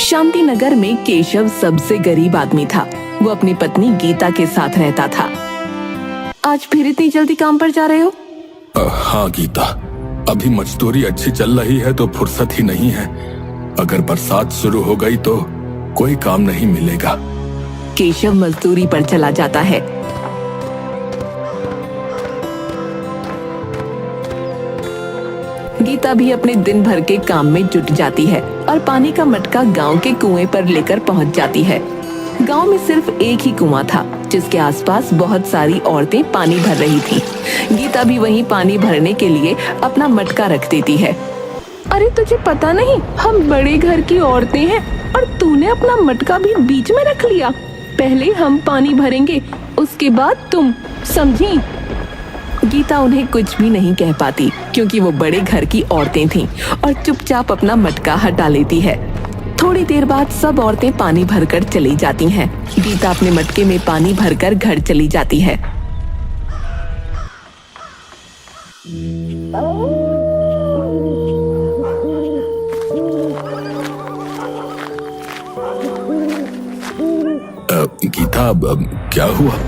शांति नगर में केशव सबसे गरीब आदमी था। वो अपनी पत्नी गीता के साथ रहता था। आज फिर इतनी जल्दी काम पर जा रहे हो? हाँ गीता, अभी मजदूरी अच्छी चल रही है तो फुर्सत ही नहीं है। अगर बरसात शुरू हो गई तो कोई काम नहीं मिलेगा। केशव मजदूरी पर चला जाता है। गीता भी अपने दिन भर के काम में जुट जाती है और पानी का मटका गांव के कुएं पर लेकर पहुंच जाती है। गांव में सिर्फ एक ही कुआं था जिसके आसपास बहुत सारी औरतें पानी भर रही थीं। गीता भी वहीं पानी भरने के लिए अपना मटका रख देती है। अरे तुझे पता नहीं, हम बड़े घर की औरतें हैं और तूने अपना मटका भी बीच में रख लिया। पहले हम पानी भरेंगे, उसके बाद तुम, समझी? गीता उन्हें कुछ भी नहीं कह पाती क्योंकि वो बड़े घर की औरतें थीं और चुपचाप अपना मटका हटा लेती है। थोड़ी देर बाद सब औरतें पानी भरकर चली जाती हैं। गीता अपने मटके में पानी भरकर घर चली जाती है। गीता, अब क्या हुआ?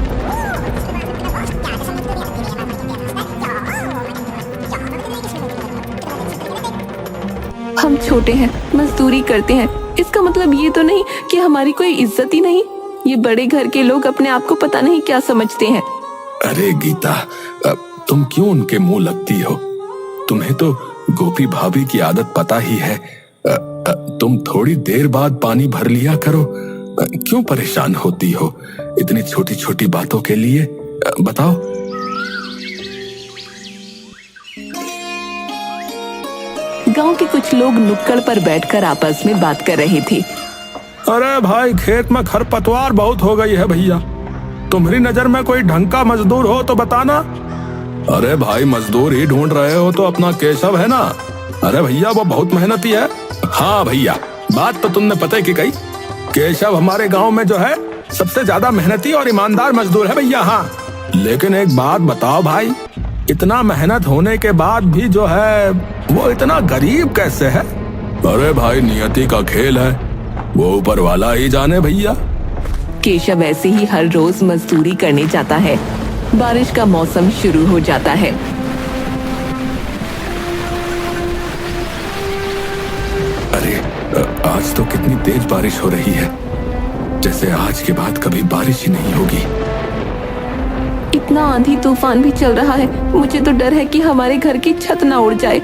हम छोटे हैं, मजदूरी करते हैं, इसका मतलब ये तो नहीं कि हमारी कोई इज्जत ही नहीं। ये बड़े घर के लोग अपने आप को पता नहीं क्या समझते हैं। अरे गीता, तुम क्यों उनके मुंह लगती हो? तुम्हें तो गोपी भाभी की आदत पता ही है। तुम थोड़ी देर बाद पानी भर लिया करो। क्यों परेशान होती हो इतनी छोटी छोटी बातों के लिए? बताओ। गांव के कुछ लोग नुक्कड़ पर बैठकर आपस में बात कर रहे थे। अरे भाई, खेत में खरपतवार बहुत हो गई है भैया। तुम्हारी नजर में कोई ढंग का मजदूर हो तो बताना। अरे भाई, मजदूर ही ढूंढ रहे हो तो अपना केशव है ना? अरे भैया, वो बहुत मेहनती है। हाँ भैया, बात तो तुमने पता की कही। केशव हमारे गांव में जो है सबसे ज्यादा मेहनती और ईमानदार मजदूर है भैया। हाँ, लेकिन एक बात बताओ भाई, इतना मेहनत होने के बाद भी जो है वो इतना गरीब कैसे है? अरे भाई, नियति का खेल है, वो ऊपर वाला ही जाने भैया। केशव ऐसे ही हर रोज मजदूरी करने जाता है। बारिश का मौसम शुरू हो जाता है। अरे आज तो कितनी तेज बारिश हो रही है, जैसे आज के बाद कभी बारिश ही नहीं होगी। इतना आंधी तूफान भी चल रहा है, मुझे तो डर है कि हमारे घर की छत ना उड़ जाए।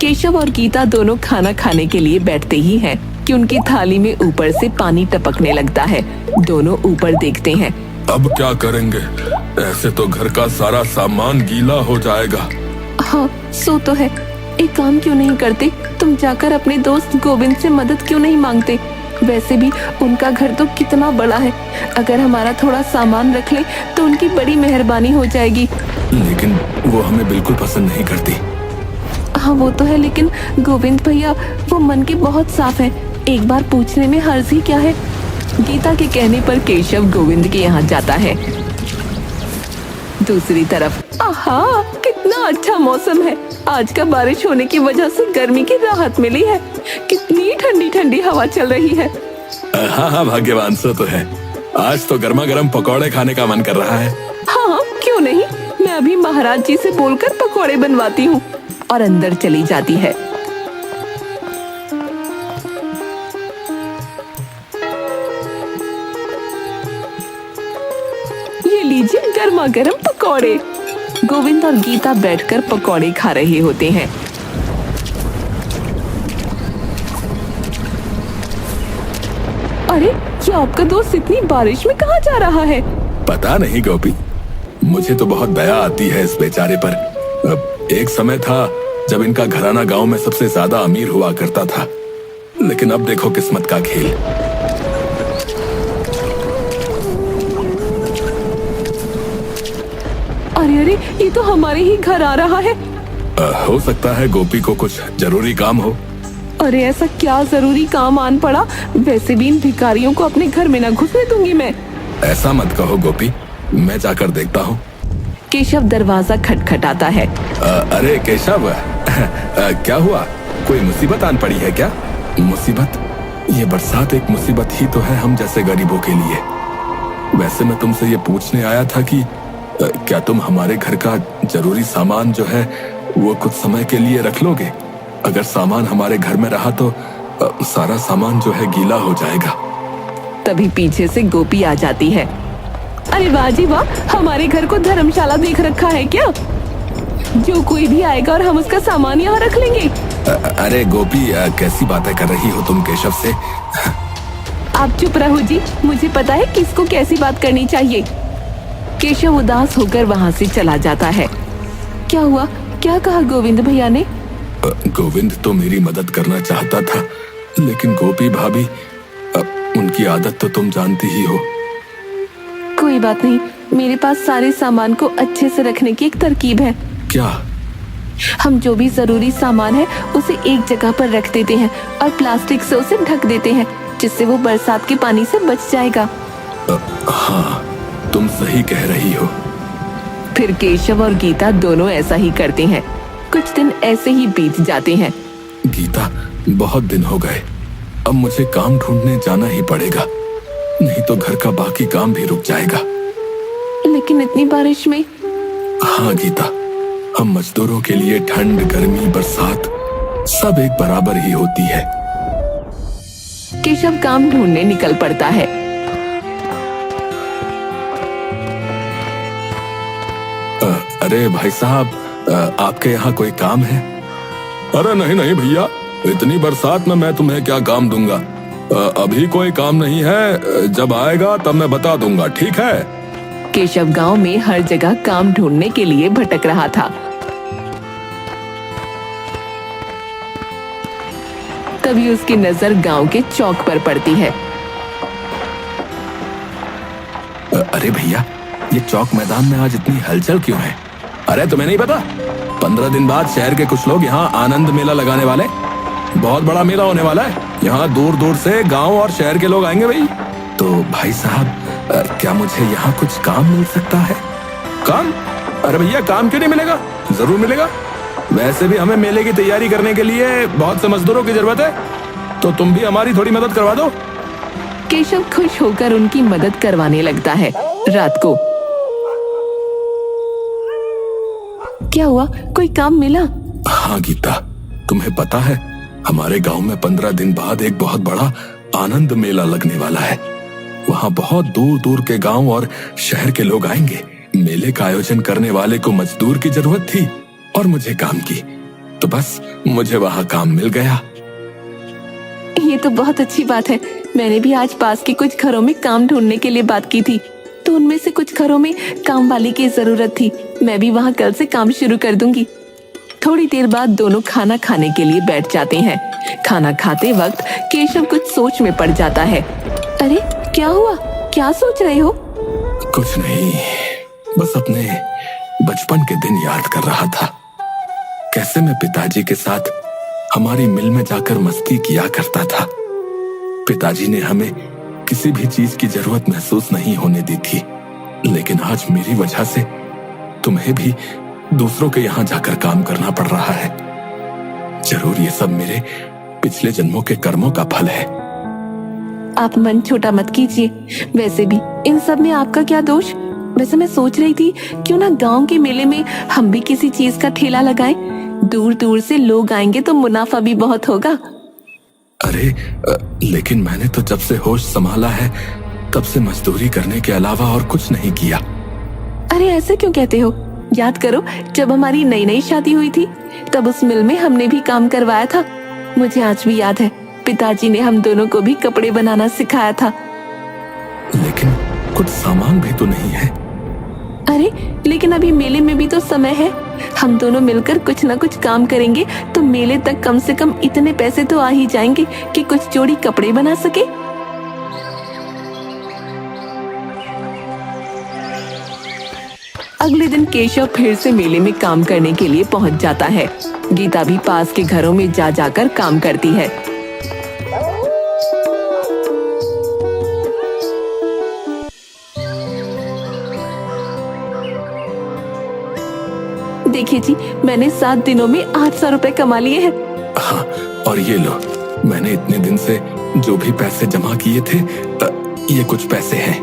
केशव और गीता दोनों खाना खाने के लिए बैठते ही हैं कि उनकी थाली में ऊपर से पानी टपकने लगता है। दोनों ऊपर देखते हैं। अब क्या करेंगे? ऐसे तो घर का सारा सामान गीला हो जाएगा। हाँ, सो तो है। एक काम क्यों नहीं करते, तुम जाकर अपने दोस्त गोविंद से मदद क्यों नहीं मांगते? वैसे भी उनका घर तो कितना बड़ा है, अगर हमारा थोड़ा सामान रख ले तो उनकी बड़ी मेहरबानी हो जाएगी। लेकिन वो हमें बिल्कुल पसंद नहीं करती। हाँ वो तो है, लेकिन गोविंद भैया वो मन के बहुत साफ हैं। एक बार पूछने में हर्ज ही क्या है। गीता के कहने पर केशव गोविंद के यहाँ जाता है। दूसरी तरफ, आहा, कितना अच्छा मौसम है। आज का बारिश होने की वजह से गर्मी की राहत मिली है। कितनी ठंडी ठंडी हवा चल रही है। हाँ हाँ, भाग्यवान सो तो है। आज तो गर्मा गर्म पकौड़े खाने का मन कर रहा है। हाँ, क्यों नहीं। मैं अभी महाराज जी से बोलकर पकौड़े बनवाती हूँ। और अंदर चली जाती है। ये लीजिए गर्मा गर्म पकौड़े। गोविंद और गीता बैठकर पकौड़े खा रहे होते हैं। अरे, ये आपका दोस्त इतनी बारिश में कहाँ जा रहा है? पता नहीं गोपी, मुझे तो बहुत दया आती है इस बेचारे पर। एक समय था जब इनका घराना गांव में सबसे ज्यादा अमीर हुआ करता था, लेकिन अब देखो किस्मत का खेल। अरे अरे, ये तो हमारे ही घर आ रहा है। हो सकता है गोपी को कुछ जरूरी काम हो। अरे ऐसा क्या जरूरी काम आन पड़ा? वैसे भी इन भिखारियों को अपने घर में न घुसने दूंगी मैं। ऐसा मत कहो गोपी, मैं जाकर देखता हूँ। केशव दरवाजा खटखटाता है। अरे केशव, क्या हुआ? कोई मुसीबत आन पड़ी है क्या? मुसीबत? ये बरसात एक मुसीबत ही तो है हम जैसे गरीबों के लिए। वैसे मैं तुमसे ये पूछने आया था कि क्या तुम हमारे घर का जरूरी सामान जो है वो कुछ समय के लिए रख लोगे? अगर सामान हमारे घर में रहा तो सारा सामान जो है गीला हो जाएगा। तभी पीछे से गोपी आ जाती है। अरे वाह जी वाह, हमारे घर को धर्मशाला देख रखा है क्या? जो कोई भी आएगा और हम उसका सामान यहाँ रख लेंगे। अरे गोपी, कैसी बातें कर रही हो तुम केशव से? आप चुप रहो जी, मुझे पता है किसको कैसी बात करनी चाहिए। केशव उदास होकर वहाँ से चला जाता है। क्या हुआ? क्या कहा गोविंद भैया ने? गोविंद तो मेरी मदद करना चाहता था, लेकिन गोपी भाभी, उनकी आदत तो तुम जानती ही हो। कोई बात नहीं, मेरे पास सारे सामान को अच्छे से रखने की एक तरकीब है। क्या? हम जो भी जरूरी सामान है उसे एक जगह पर रख देते हैं और प्लास्टिक से उसे ढक देते हैं, जिससे वो बरसात के पानी से बच जाएगा। हाँ, तुम सही कह रही हो। फिर केशव और गीता दोनों ऐसा ही करते हैं। कुछ दिन ऐसे ही बीत जाते हैं। गीता, बहुत दिन हो गए, अब मुझे काम ढूंढने जाना ही पड़ेगा, नहीं तो घर का बाकी काम भी रुक जाएगा। लेकिन इतनी बारिश में? हाँ गीता, हम मजदूरों के लिए ठंड, गर्मी, बरसात सब एक बराबर ही होती है। केशव काम ढूंढने निकल पड़ता है। अरे भाई साहब, आपके यहाँ कोई काम है? अरे नहीं नहीं भैया, इतनी बरसात में मैं तुम्हें क्या काम दूंगा। अभी कोई काम नहीं है, जब आएगा तब मैं बता दूंगा, ठीक है? केशव गांव में हर जगह काम ढूंढने के लिए भटक रहा था। तभी उसकी नजर गांव के चौक पर पड़ती है। अरे भैया, ये चौक मैदान में आज इतनी हलचल क्यों है? अरे तुम्हें नहीं पता, 15 दिन बाद शहर के कुछ लोग यहाँ आनंद मेला लगाने वाले, बहुत बड़ा मेला होने वाला है। यहाँ दूर दूर से गांव और शहर के लोग आएंगे भाई। तो भाई साहब, क्या मुझे यहाँ कुछ काम मिल सकता है? काम? अरे भैया, काम क्यों नहीं मिलेगा? जरूर मिलेगा। वैसे भी हमें मेले की तैयारी करने के लिए बहुत से मजदूरों की जरूरत है, तो तुम भी हमारी थोड़ी मदद करवा दो। केशव खुश होकर उनकी मदद करवाने लगता है। रात को क्या हुआ? कोई काम मिला? हाँ गीता, तुम्हें पता है हमारे गांव में 15 दिन बाद एक बहुत बड़ा आनंद मेला लगने वाला है। वहाँ बहुत दूर दूर के गांव और शहर के लोग आएंगे। मेले का आयोजन करने वाले को मजदूर की जरूरत थी और मुझे काम की, तो बस मुझे वहाँ काम मिल गया। ये तो बहुत अच्छी बात है। मैंने भी आज पास के कुछ घरों में काम ढूंढने के लिए बात की थी, तो उनमें से कुछ घरों में काम वाली की जरूरत थी। मैं भी वहाँ कल से काम शुरू कर दूंगी। थोड़ी देर बाद दोनों खाना खाने के लिए बैठ जाते हैं। खाना खाते वक्त केशव कुछ सोच में पड़ जाता है। अरे क्या हुआ? क्या सोच रहे हो? कुछ नहीं, बस अपने बचपन के दिन याद कर रहा था। कैसे मैं पिताजी के साथ हमारी मिल में जाकर मस्ती किया करता था। पिताजी ने हमें किसी भी चीज की जरूरत महसूस नहीं होने दी थी, लेकिन आज मेरी वजह से तुम्हें भी दूसरों के यहाँ जाकर काम करना पड़ रहा है। जरूर ये सब मेरे पिछले जन्मों के कर्मों का फल है। आप मन छोटा मत कीजिए। वैसे भी इन सब में आपका क्या दोष? वैसे मैं सोच रही थी क्यों ना गांव के मेले में हम भी किसी चीज का ठेला लगाएं। दूर दूर से लोग आएंगे तो मुनाफा भी बहुत होगा। अरे लेकिन मैंने तो जब से होश संभाला है तब से मजदूरी करने के अलावा और कुछ नहीं किया। अरे ऐसे क्यों कहते हो? याद करो, जब हमारी नई नई शादी हुई थी तब उस मिल में हमने भी काम करवाया था। मुझे आज भी याद है, पिताजी ने हम दोनों को भी कपड़े बनाना सिखाया था। लेकिन कुछ सामान भी तो नहीं है। अरे लेकिन अभी मेले में भी तो समय है। हम दोनों मिलकर कुछ ना कुछ काम करेंगे तो मेले तक कम से कम इतने पैसे तो आ ही जाएंगे कि कुछ जोड़ी कपड़े बना सके। अगले दिन केशव फिर से मेले में काम करने के लिए पहुंच जाता है। गीता भी पास के घरों में जा जाकर काम करती है। देखिए जी, मैंने 7 दिनों में 800 रुपए कमा लिए हैं। हाँ, और ये लो, मैंने इतने दिन से जो भी पैसे जमा किए थे, ये कुछ पैसे हैं।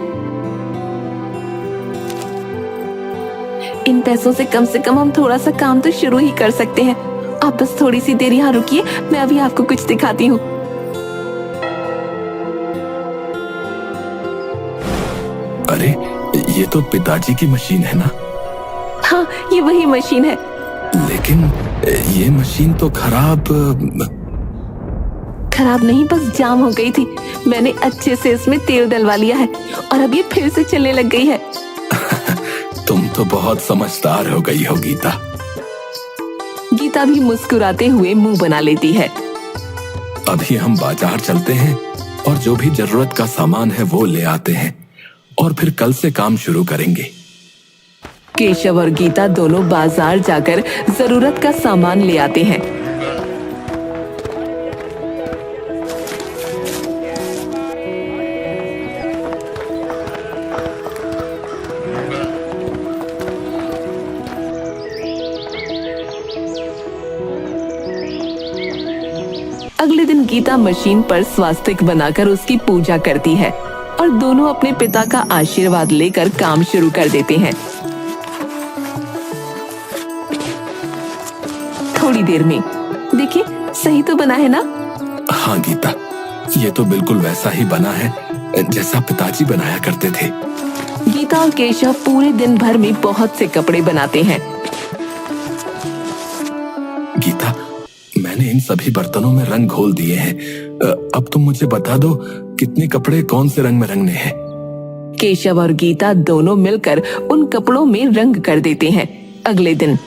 इन पैसों से कम हम थोड़ा सा काम तो शुरू ही कर सकते हैं। आप बस थोड़ी सी देर यहाँ रुकिए, मैं अभी आपको कुछ दिखाती हूँ। अरे ये तो पिताजी की मशीन है ना? हाँ, ये वही मशीन है। लेकिन ये मशीन तो खराब नहीं, बस जाम हो गई थी। मैंने अच्छे से इसमें तेल डलवा लिया है और अब ये फिर से चलने लग गई है। तुम तो बहुत समझदार हो गई हो गीता। गीता भी मुस्कुराते हुए मुंह बना लेती है। अभी हम बाजार चलते हैं और जो भी जरूरत का सामान है वो ले आते हैं और फिर कल से काम शुरू करेंगे। केशव और गीता दोनों बाजार जाकर जरूरत का सामान ले आते हैं। अगले दिन गीता मशीन पर स्वास्तिक बनाकर उसकी पूजा करती है और दोनों अपने पिता का आशीर्वाद लेकर काम शुरू कर देते हैं। थोड़ी देर में देखिए, सही तो बना है ना? हाँ गीता, ये तो बिल्कुल वैसा ही बना है जैसा पिताजी बनाया करते थे। गीता और केशव पूरे दिन भर में बहुत से कपड़े बनाते हैं। गीता, मैंने इन सभी बर्तनों में रंग घोल दिए हैं। अब तुम मुझे बता दो कितने कपड़े कौन से रंग में रंगने हैं। केशव और गीता दोनों मिलकर उन कपड़ों में रंग कर देते हैं। अगले दिन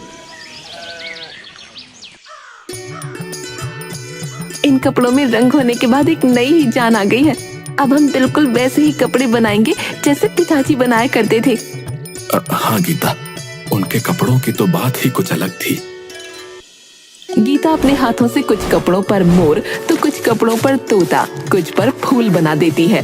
इन कपड़ों में रंग होने के बाद एक नई ही जान आ गई है। अब हम बिल्कुल वैसे ही कपड़े बनाएंगे जैसे पिताजी बनाया करते थे। हाँ गीता, उनके कपड़ों की तो बात ही कुछ अलग थी। गीता अपने हाथों से कुछ कपड़ों पर मोर तो कुछ कपड़ों पर तोता, कुछ पर फूल बना देती है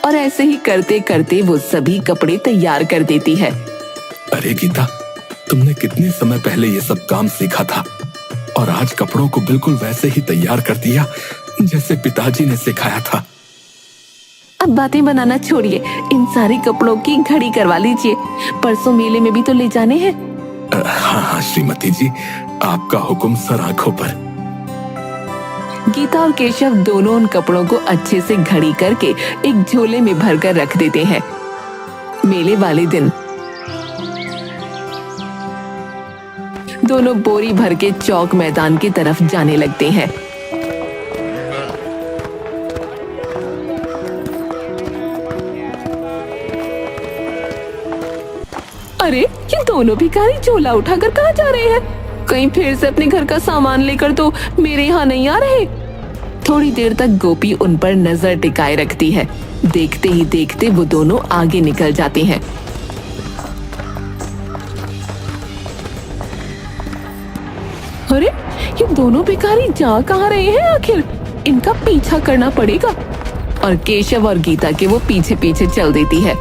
और ऐसे ही करते करते वो सभी कपड़े तैयार कर देती है। अरे गीता, तुमने कितने समय पहले ये सब काम सीखा था और आज कपड़ों को बिल्कुल वैसे ही तैयार कर दिया जैसे पिताजी ने सिखाया था। अब बातें बनाना छोड़िए, इन सारे कपड़ों की घड़ी करवा लीजिए। परसों मेले में भी तो ले जाने हैं। हाँ हाँ श्रीमती जी, आपका हुक्म सर आंखों पर। गीता और केशव दोनों उन कपड़ों को अच्छे से घड़ी करके एक झोले में भरकर रख देते हैं। मेले वाले दिन दोनों बोरी भर के चौक मैदान की तरफ जाने लगते हैं। अरे, ये दोनों भिखारी झोला उठाकर कहाँ जा रहे हैं? कहीं फिर से अपने घर का सामान लेकर तो मेरे यहाँ नहीं आ रहे। थोड़ी देर तक गोपी उन पर नजर टिकाए रखती है। देखते ही देखते वो दोनों आगे निकल जाते हैं। अरे, ये दोनों भिखारी जा कहाँ रहे हैं आखिर? इनका पीछा करना पड़ेगा। और केशव और गीता के वो पीछे पीछे चल देती है।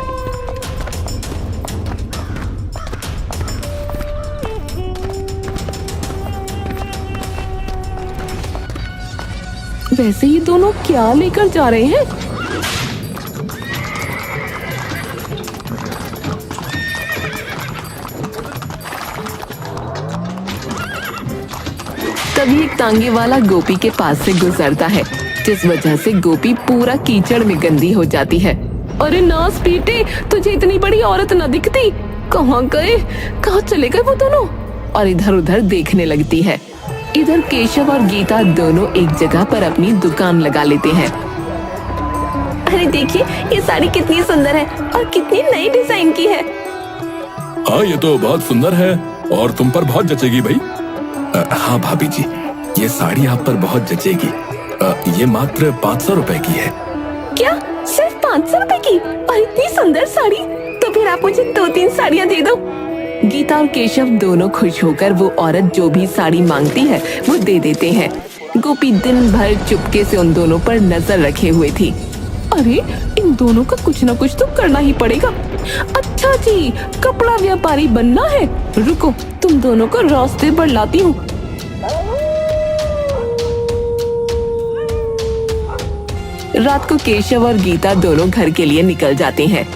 वैसे ये दोनों क्या लेकर जा रहे हैं? तभी एक तांगे वाला गोपी के पास से गुजरता है, जिस वजह से गोपी पूरा कीचड़ में गंदी हो जाती है। अरे नास पीटे, तुझे इतनी बड़ी औरत न दिखती? कहाँ गए? कहाँ चले गए वो दोनों? और इधर उधर देखने लगती है। इधर केशव और गीता दोनों एक जगह पर अपनी दुकान लगा लेते हैं। अरे देखिए, ये साड़ी कितनी सुंदर है और कितनी नई डिजाइन की है। हाँ, ये तो बहुत सुंदर है और तुम पर बहुत जचेगी भाई। हाँ भाभी जी, ये साड़ी आप पर बहुत जचेगी। ये मात्र 500 रुपए की है। क्या? सिर्फ 500 रुपए की? और इतनी सुंदर साड़ी? तो फिर आप मुझे 2-3 साड़ियाँ दे दो। गीता और केशव दोनों खुश होकर वो औरत जो भी साड़ी मांगती है वो दे देते हैं। गोपी दिन भर चुपके से उन दोनों पर नजर रखे हुए थी। अरे, इन दोनों का कुछ न कुछ तो करना ही पड़ेगा। अच्छा जी, कपड़ा व्यापारी बनना है। रुको, तुम दोनों को रास्ते पर लाती हूँ। रात को केशव और गीता दोनों घर के लिए निकल जाते हैं।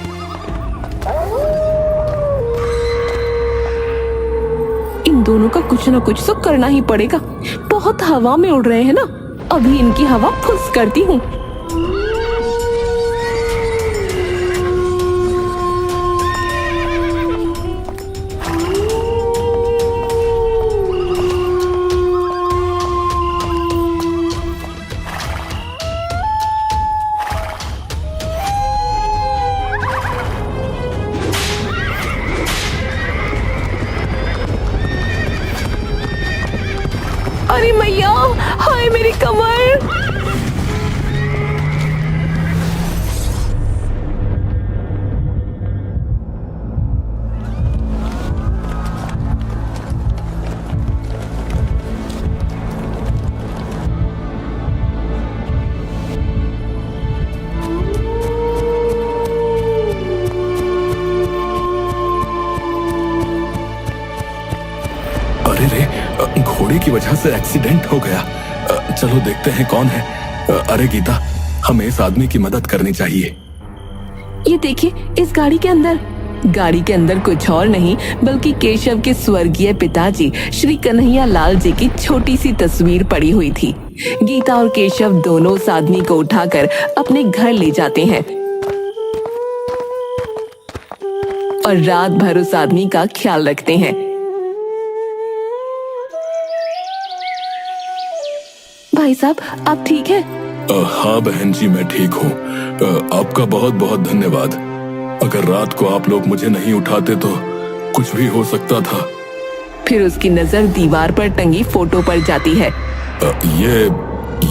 इन दोनों का कुछ ना कुछ तो करना ही पड़ेगा। बहुत हवा में उड़ रहे हैं ना, अभी इनकी हवा फुस करती हूँ। अरे मैया, हाय मेरी कमर। अरे रे, घोड़े की वजह से एक्सीडेंट हो गया। चलो देखते हैं कौन है। अरे गीता, हमें इस आदमी की मदद करनी चाहिए। ये देखिए, इस गाड़ी के अंदर कुछ और नहीं बल्कि केशव के स्वर्गीय पिताजी श्री कन्हैया लाल जी की छोटी सी तस्वीर पड़ी हुई थी। गीता और केशव दोनों उस आदमी को उठाकर अपने घर ले जाते हैं और रात भर उस आदमी का ख्याल रखते हैं। भाई साहब, आप ठीक हैं? हाँ बहन जी, मैं ठीक हूँ। आपका बहुत बहुत धन्यवाद। अगर रात को आप लोग मुझे नहीं उठाते तो कुछ भी हो सकता था। फिर उसकी नजर दीवार पर टंगी फोटो पर जाती है।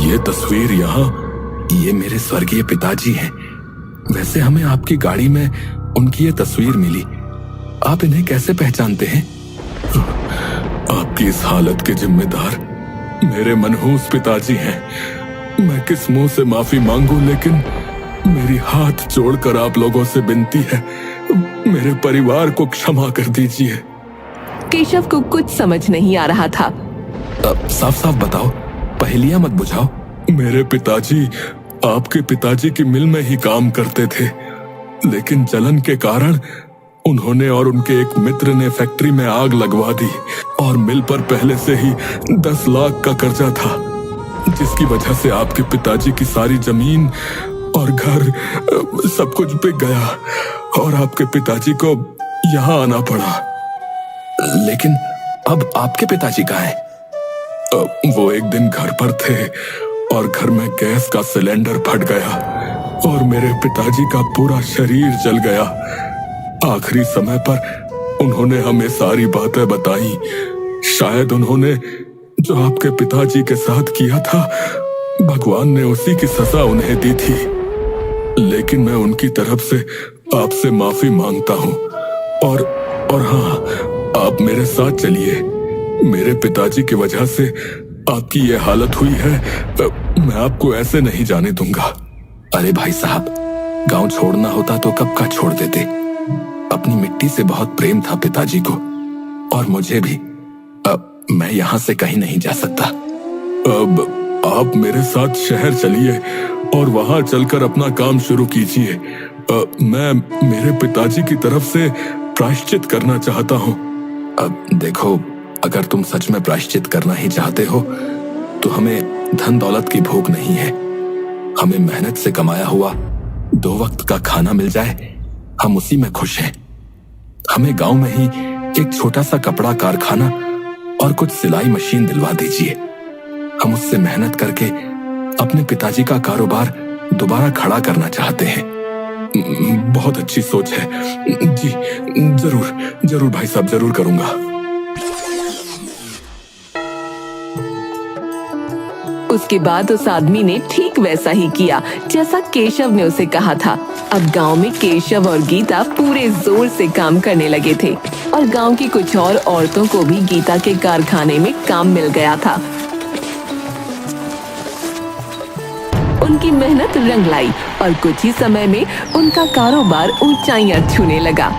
ये तस्वीर यहाँ, ये मेरे स्वर्गीय पिताजी हैं। वैसे हमें आपकी गाड़ी में उनकी ये तस्वीर मिली। आप इन्हें कैसे पहचानते हैं? आपकी इस हालत के जिम्मेदार मेरे मनहूस पिताजी हैं। मैं किस मुंह से माफी मांगू, लेकिन मेरी हाथ जोड़कर आप लोगों से विनती है, मेरे परिवार को क्षमा कर दीजिए। केशव को कुछ समझ नहीं आ रहा था। साफ साफ बताओ, पहेलियां मत बुझाओ। मेरे पिताजी आपके पिताजी की मिल में ही काम करते थे, लेकिन जलन के कारण उन्होंने और उनके एक मित्र ने फैक्ट्री में आग लगवा दी और मिल पर पहले से ही 10 लाख का कर्जा था, जिसकी वजह से आपके पिताजी की सारी जमीन और घर सब कुछ बिक गया और आपके पिताजी को यहाँ आना पड़ा। लेकिन अब आपके पिताजी कहाँ हैं? वो एक दिन घर पर थे और घर में गैस का सिलेंडर फट गया और मेरे पिताजी का पूरा शरीर जल गया। आखिरी समय पर उन्होंने हमें सारी बातें बताई। शायद उन्होंने जो आपके पिताजी के साथ किया था, भगवान ने उसी की सजा उन्हें दी थी। लेकिन मैं उनकी तरफ से आपसे माफी मांगता हूँ। और हाँ, आप मेरे साथ चलिए। मेरे पिताजी की वजह से आपकी ये हालत हुई है, मैं आपको ऐसे नहीं जाने दूंगा। अरे भाई साहब, गांव छोड़ना होता तो कब का छोड़ देते। अपनी मिट्टी से बहुत प्रेम था पिताजी को, और मुझे भी। अब मैं यहाँ से कहीं नहीं जा सकता। अब आप मेरे साथ शहर चलिए और वहां चलकर अपना काम शुरू कीजिए। मैं मेरे पिताजी की तरफ से प्रायश्चित करना चाहता हूँ। अब देखो, अगर तुम सच में प्रायश्चित करना ही चाहते हो तो हमें धन दौलत की भूख नहीं है। हमें मेहनत से कमाया हुआ 2 वक्त का खाना मिल जाए, हम उसी में खुश हैं। हमें गांव में ही एक छोटा सा कपड़ा कारखाना और कुछ सिलाई मशीन दिलवा दीजिए। हम उससे मेहनत करके अपने पिताजी का कारोबार दोबारा खड़ा करना चाहते हैं। बहुत अच्छी सोच है जी। जरूर जरूर भाई साहब, जरूर करूंगा। उसके बाद उस आदमी ने ठीक वैसा ही किया जैसा केशव ने उसे कहा था। अब गांव में केशव और गीता पूरे जोर से काम करने लगे थे और गांव की कुछ और औरतों को भी गीता के कारखाने में काम मिल गया था। उन उनकी मेहनत रंग लाई और कुछ ही समय में उनका कारोबार ऊंचाइयां छूने लगा।